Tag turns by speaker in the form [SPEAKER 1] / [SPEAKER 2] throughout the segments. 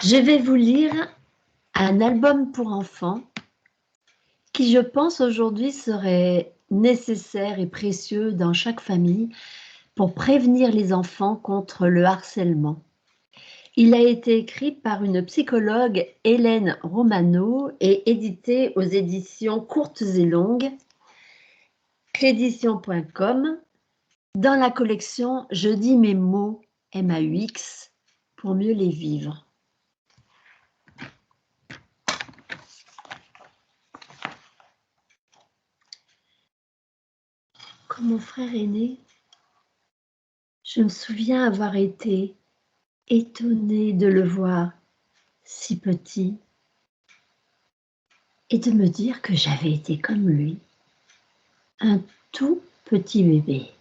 [SPEAKER 1] Je vais vous lire un album pour enfants qui, je pense, aujourd'hui serait nécessaire et précieux dans chaque famille pour prévenir les enfants contre le harcèlement. Il a été écrit par une psychologue, Hélène Romano, et édité aux éditions Courtes et Longues, clédition.com, dans la collection Je dis mes mots, MAUX, pour mieux les vivre. Comme mon frère aîné, je me souviens avoir été étonnée de le voir si petit et de me dire que j'avais été comme lui, un tout petit bébé.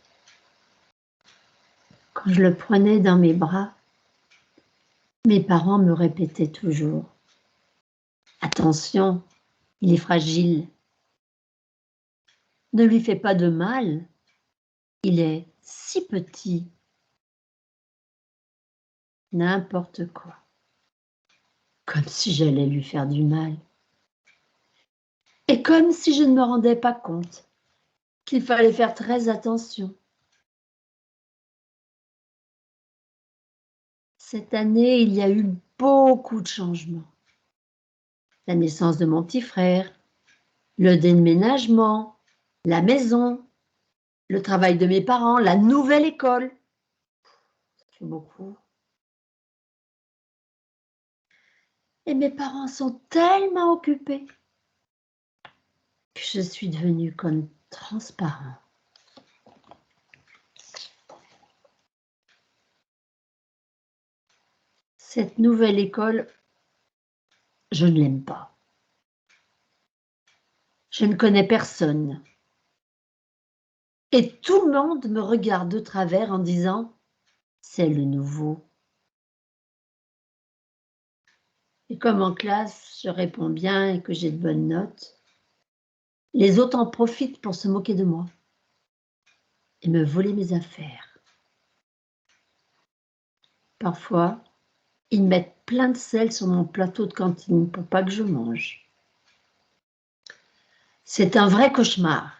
[SPEAKER 1] Quand je le prenais dans mes bras, mes parents me répétaient toujours « Attention, il est fragile. Ne lui fais pas de mal, il est si petit. » N'importe quoi, comme si j'allais lui faire du mal. Et comme si je ne me rendais pas compte qu'il fallait faire très attention. Cette année, il y a eu beaucoup de changements. La naissance de mon petit frère, le déménagement, la maison, le travail de mes parents, la nouvelle école. Ça fait beaucoup. Et mes parents sont tellement occupés que je suis devenue comme transparent. Cette nouvelle école, je ne l'aime pas. Je ne connais personne. Et tout le monde me regarde de travers en disant « c'est le nouveau ». Et comme en classe, je réponds bien et que j'ai de bonnes notes, les autres en profitent pour se moquer de moi et me voler mes affaires. Parfois, ils mettent plein de sel sur mon plateau de cantine pour pas que je mange. C'est un vrai cauchemar.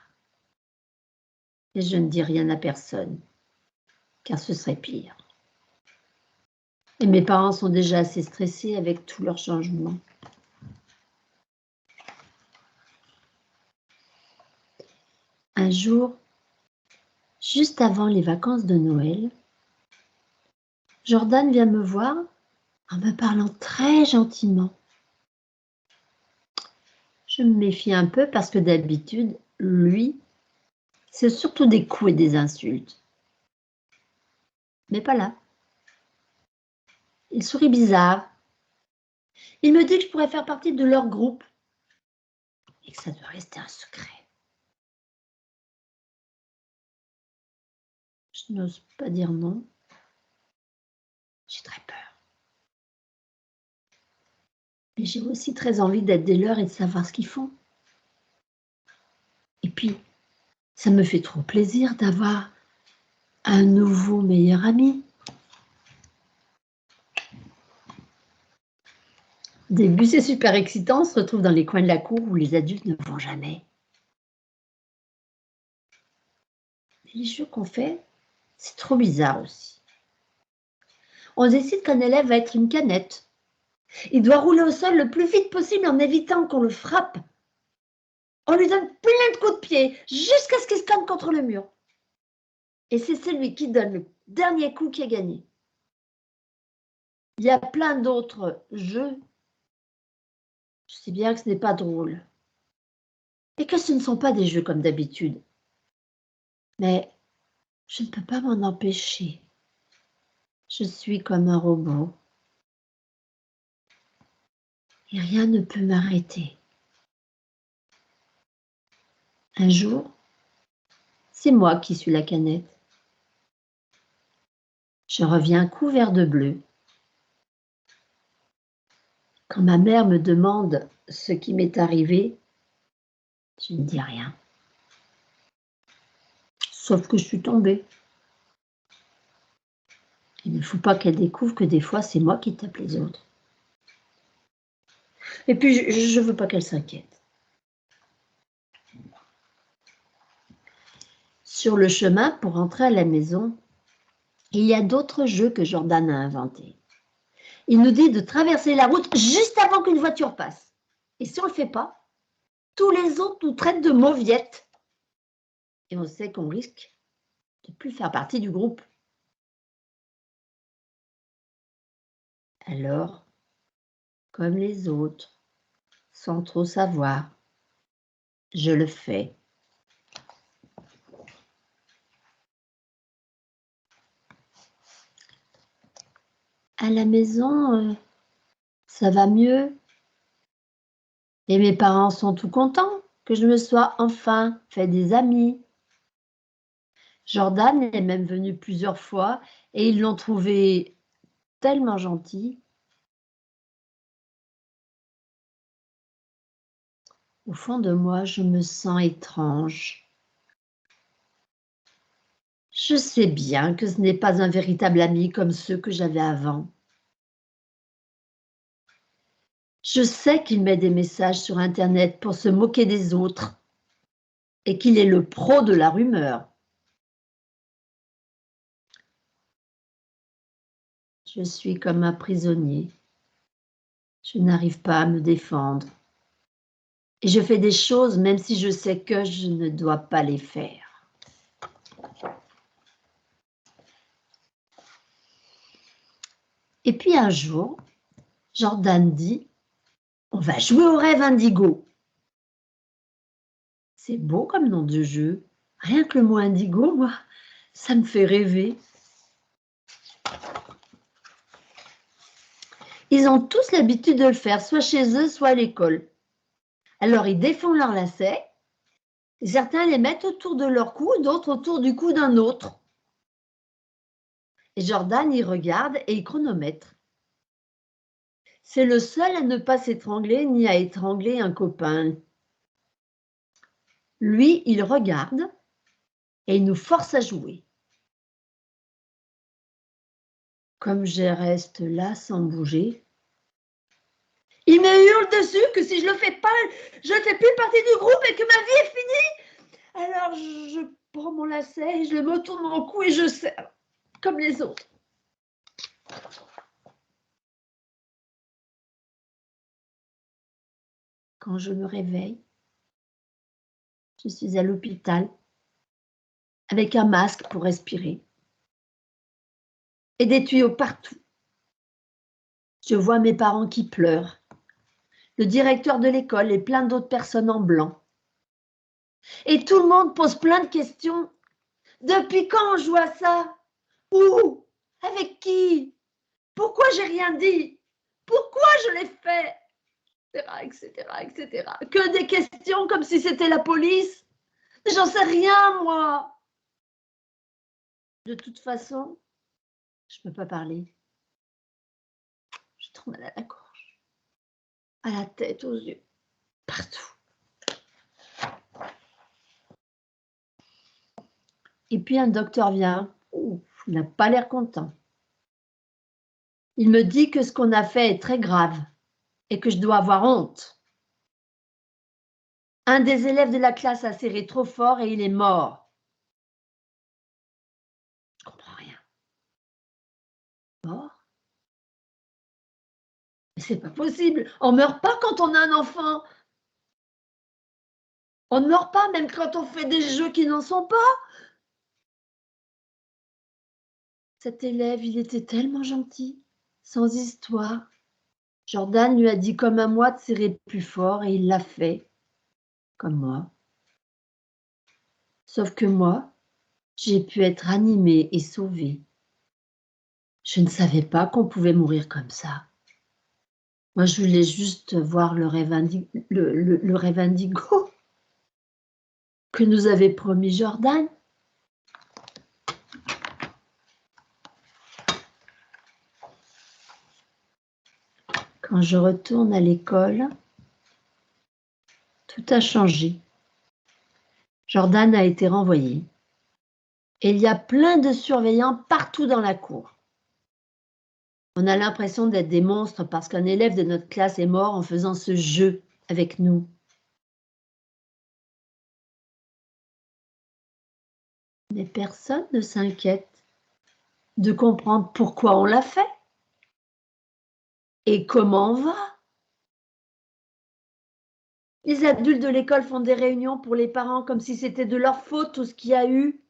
[SPEAKER 1] Et je ne dis rien à personne, car ce serait pire. Et mes parents sont déjà assez stressés avec tous leurs changements. Un jour, juste avant les vacances de Noël, Jordan vient me voir en me parlant très gentiment. Je me méfie un peu parce que d'habitude, lui, c'est surtout des coups et des insultes. Mais pas là. Il sourit bizarre. Il me dit que je pourrais faire partie de leur groupe et que ça doit rester un secret. Je n'ose pas dire non. J'ai très peur. Mais j'ai aussi très envie d'être des leurs et de savoir ce qu'ils font. Et puis, ça me fait trop plaisir d'avoir un nouveau meilleur ami. Au début, c'est super excitant, on se retrouve dans les coins de la cour où les adultes ne vont jamais. Mais les jeux qu'on fait, c'est trop bizarre aussi. On décide qu'un élève va être une canette. Il doit rouler au sol le plus vite possible en évitant qu'on le frappe. On lui donne plein de coups de pied jusqu'à ce qu'il se cogne contre le mur. Et c'est celui qui donne le dernier coup qui a gagné. Il y a plein d'autres jeux. Je sais bien que ce n'est pas drôle. Et que ce ne sont pas des jeux comme d'habitude. Mais je ne peux pas m'en empêcher. Je suis comme un robot. Et rien ne peut m'arrêter. Un jour, c'est moi qui suis la canette. Je reviens couvert de bleu. Quand ma mère me demande ce qui m'est arrivé, je ne dis rien. Sauf que je suis tombée. Il ne faut pas qu'elle découvre que des fois, c'est moi qui tape les autres. Et puis, je ne veux pas qu'elle s'inquiète. Sur le chemin pour rentrer à la maison, il y a d'autres jeux que Jordan a inventés. Il nous dit de traverser la route juste avant qu'une voiture passe. Et si on ne le fait pas, tous les autres nous traitent de mauviettes. Et on sait qu'on risque de ne plus faire partie du groupe. Alors, comme les autres, sans trop savoir, je le fais. À la maison, ça va mieux. Et mes parents sont tout contents que je me sois enfin fait des amis. Jordan est même venu plusieurs fois et ils l'ont trouvé tellement gentil. Au fond de moi, je me sens étrange. Je sais bien que ce n'est pas un véritable ami comme ceux que j'avais avant. Je sais qu'il met des messages sur Internet pour se moquer des autres et qu'il est le pro de la rumeur. Je suis comme un prisonnier. Je n'arrive pas à me défendre. Et je fais des choses même si je sais que je ne dois pas les faire. Et puis un jour, Jordan dit « On va jouer au rêve indigo ». C'est beau comme nom de jeu. Rien que le mot indigo, moi, ça me fait rêver. Ils ont tous l'habitude de le faire, soit chez eux, soit à l'école. Alors, ils défont leurs lacets, et certains les mettent autour de leur cou, d'autres autour du cou d'un autre. Et Jordan, il regarde et il chronomètre. C'est le seul à ne pas s'étrangler ni à étrangler un copain. Lui, il regarde et il nous force à jouer. Comme je reste là sans bouger, il me hurle dessus que si je le fais pas, je ne fais plus partie du groupe et que ma vie est finie. Alors je prends mon lacet et je le mets autour de mon cou et je serre, comme les autres. Quand je me réveille, je suis à l'hôpital avec un masque pour respirer et des tuyaux partout. Je vois mes parents qui pleurent, le directeur de l'école et plein d'autres personnes en blanc. Et tout le monde pose plein de questions. Depuis quand on joue à ça? Où? Avec qui? Pourquoi j'ai rien dit? Pourquoi je l'ai fait? Etc., etc. Que des questions comme si c'était la police. J'en sais rien, moi. De toute façon, je ne peux pas parler. J'ai trop mal à la gorge, à la tête, aux yeux, partout. Et puis un docteur vient. Ouf, il n'a pas l'air content. Il me dit que ce qu'on a fait est très grave et que je dois avoir honte. Un des élèves de la classe a serré trop fort et il est mort. Je comprends rien. Mort? Mais c'est pas possible. On meurt pas quand on a un enfant. On ne meurt pas même quand on fait des jeux qui n'en sont pas. Cet élève, il était tellement gentil, sans histoire. Jordan lui a dit comme à moi de serrer plus fort et il l'a fait, comme moi. Sauf que moi, j'ai pu être animée et sauvée. Je ne savais pas qu'on pouvait mourir comme ça. Moi, je voulais juste voir le rêve indigo que nous avait promis Jordan. Quand je retourne à l'école, tout a changé. Jordan a été renvoyé. Et il y a plein de surveillants partout dans la cour. On a l'impression d'être des monstres parce qu'un élève de notre classe est mort en faisant ce jeu avec nous. Mais personne ne s'inquiète de comprendre pourquoi on l'a fait et comment on va. Les adultes de l'école font des réunions pour les parents comme si c'était de leur faute tout ce qu'il y a eu.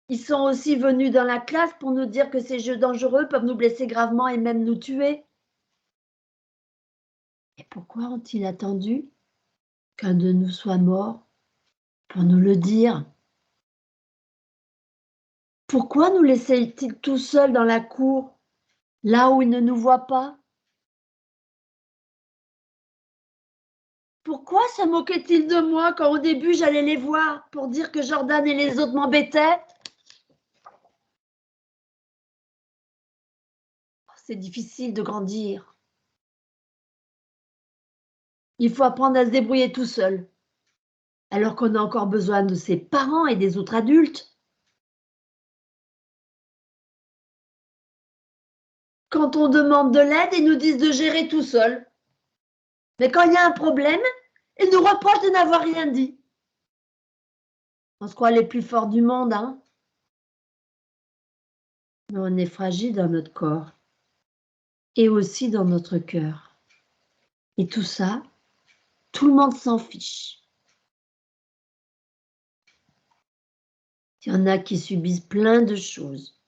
[SPEAKER 1] Ils sont aussi venus dans la classe pour nous dire que ces jeux dangereux peuvent nous blesser gravement et même nous tuer. Et pourquoi ont-ils attendu qu'un de nous soit mort pour nous le dire? Pourquoi nous laissaient-ils tout seuls dans la cour, là où ils ne nous voient pas? Pourquoi se moquaient-ils de moi quand au début j'allais les voir pour dire que Jordan et les autres m'embêtaient? C'est difficile de grandir. Il faut apprendre à se débrouiller tout seul, alors qu'on a encore besoin de ses parents et des autres adultes. Quand on demande de l'aide, ils nous disent de gérer tout seul. Mais quand il y a un problème, ils nous reprochent de n'avoir rien dit. On se croit les plus forts du monde, hein? Mais on est fragile dans notre corps et aussi dans notre cœur. Et tout ça, tout le monde s'en fiche. Il y en a qui subissent plein de choses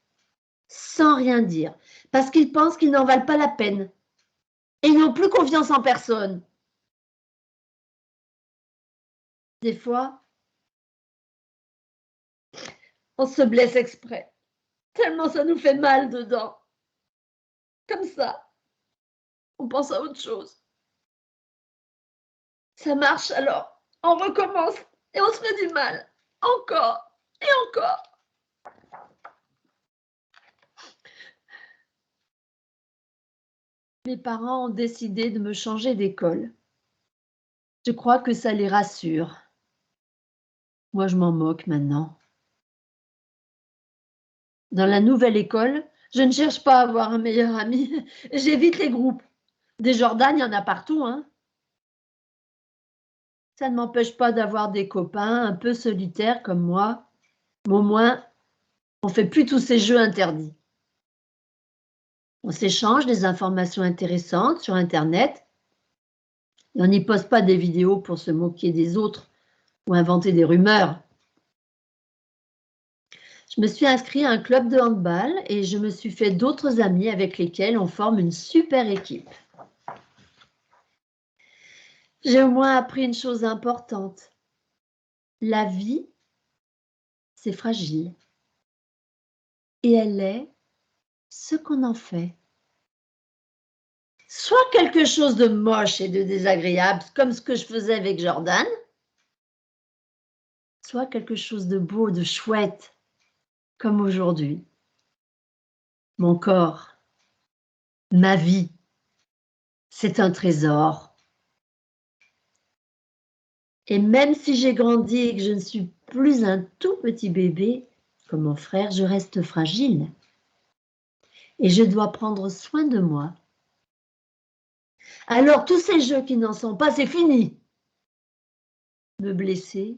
[SPEAKER 1] sans rien dire parce qu'ils pensent qu'ils n'en valent pas la peine et ils n'ont plus confiance en personne. Des fois, on se blesse exprès, tellement ça nous fait mal dedans. Comme ça, on pense à autre chose. Ça marche alors, on recommence et on se fait du mal, encore et encore. Mes parents ont décidé de me changer d'école. Je crois que ça les rassure. Moi, je m'en moque maintenant. Dans la nouvelle école, je ne cherche pas à avoir un meilleur ami. J'évite les groupes. Des Jordan, il y en a partout, hein. Ça ne m'empêche pas d'avoir des copains un peu solitaires comme moi. Mais au moins, on fait plus tous ces jeux interdits. On s'échange des informations intéressantes sur Internet. Et on n'y poste pas des vidéos pour se moquer des autres ou inventer des rumeurs. Je me suis inscrite à un club de handball et je me suis fait d'autres amis avec lesquels on forme une super équipe. J'ai au moins appris une chose importante. La vie, c'est fragile. Et elle est ce qu'on en fait. Soit quelque chose de moche et de désagréable, comme ce que je faisais avec Jordan, soit quelque chose de beau, de chouette, comme aujourd'hui. Mon corps, ma vie, c'est un trésor. Et même si j'ai grandi et que je ne suis plus un tout petit bébé, comme mon frère, je reste fragile. Et je dois prendre soin de moi. Alors tous ces jeux qui n'en sont pas, c'est fini. Me blesser,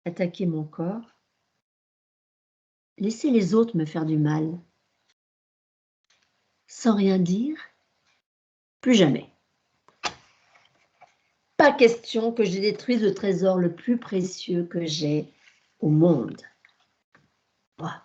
[SPEAKER 1] attaquer mon corps, laisser les autres me faire du mal. Sans rien dire, plus jamais. Pas question que je détruise le trésor le plus précieux que j'ai au monde. Voilà.